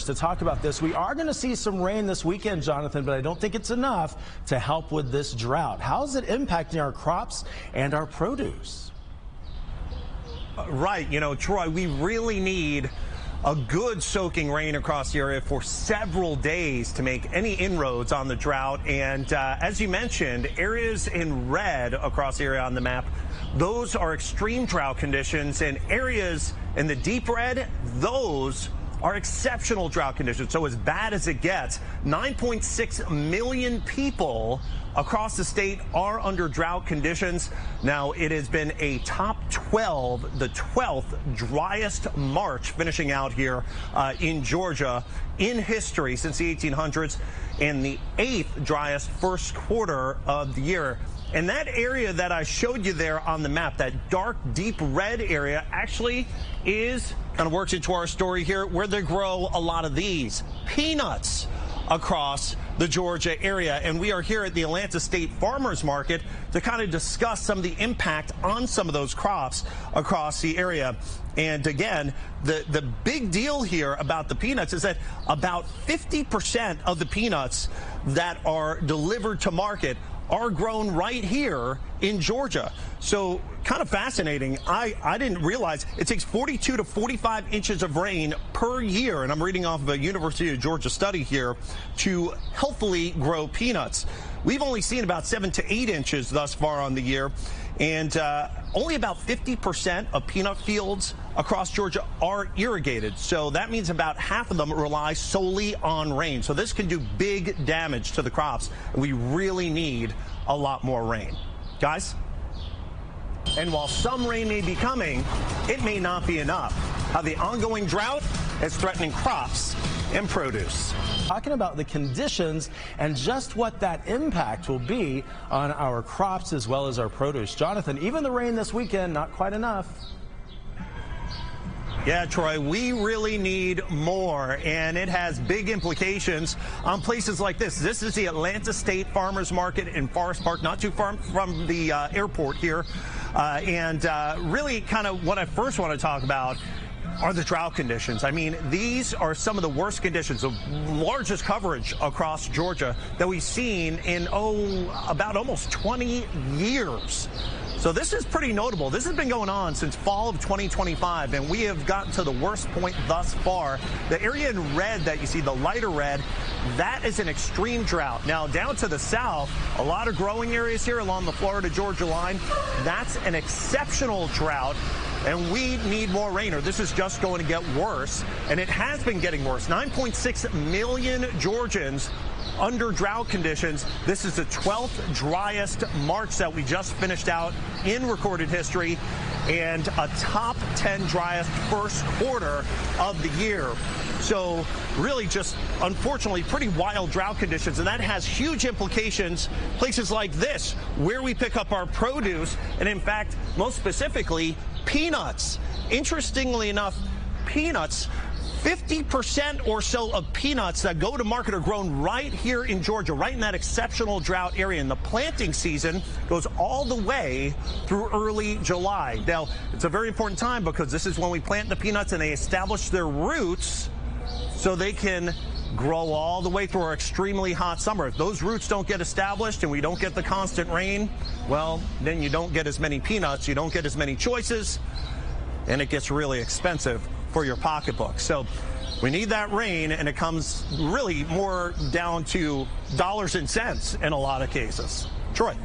to talk about this. We are going to see some rain this weekend, Jonathan, but I don't think it's enough to help with this drought. How is it impacting our crops and our produce? Right. You know, Troy, we really need a good soaking rain across the area for several days to make any inroads on the drought. And as you mentioned, areas in red across the area on the map, those are extreme drought conditions, and areas in the deep red, those are exceptional drought conditions. So as bad as it gets, 9.6 million people across the state are under drought conditions. Now, it has been a top 12, the 12th driest March finishing out here in Georgia in history since the 1800s, and the 8th driest first quarter of the year. And that area that I showed you there on the map, that dark, deep red area, actually is kind of works into our story here, where they grow a lot of these peanuts across the Georgia area. And we are here at the Atlanta State Farmers Market to kind of discuss some of the impact on some of those crops across the area. And again, the big deal here about the peanuts is that about 50% of the peanuts that are delivered to market are grown right here in Georgia. So kind of fascinating. I didn't realize it takes 42 to 45 inches of rain per year, and I'm reading off of a University of Georgia study here, to healthily grow peanuts. We've only seen about 7 to 8 inches thus far on the year, and only about 50% of peanut fields across Georgia are irrigated. So that means about half of them rely solely on rain. So this can do big damage to the crops. We really need a lot more rain. Guys? And while some rain may be coming, it may not be enough. How the ongoing drought is threatening crops and produce. Talking about the conditions and just what that impact will be on our crops as well as our produce. Jonathan, even the rain this weekend, not quite enough. Yeah, Troy, we really need more, and it has big implications on places like this. This is the Atlanta State Farmers Market in Forest Park, not too far from the airport here. Really kind of what I first want to talk about are the drought conditions. I mean, these are some of the worst conditions, the largest coverage across Georgia that we've seen in, about almost 20 years. So this is pretty notable. This has been going on since fall of 2025, and we have gotten to the worst point thus far. The area in red that you see, the lighter red, that is an extreme drought. Now, down to the south, a lot of growing areas here along the Florida-Georgia line, that's an exceptional drought. And we need more rain, or this is just going to get worse. And it has been getting worse. 9.6 million Georgians under drought conditions. This is the 12th driest March that we just finished out in recorded history, and a top 10 driest first quarter of the year. So really just, unfortunately, pretty wild drought conditions, and that has huge implications places like this, where we pick up our produce, and in fact, most specifically, peanuts. Interestingly enough, peanuts, 50% or so of peanuts that go to market are grown right here in Georgia, right in that exceptional drought area. And the planting season goes all the way through early July. Now, it's a very important time because this is when we plant the peanuts and they establish their roots so they can grow all the way through our extremely hot summer. If those roots don't get established and we don't get the constant rain, well, then you don't get as many peanuts, you don't get as many choices, and it gets really expensive for your pocketbook. So we need that rain, and it comes really more down to dollars and cents in a lot of cases. Troy.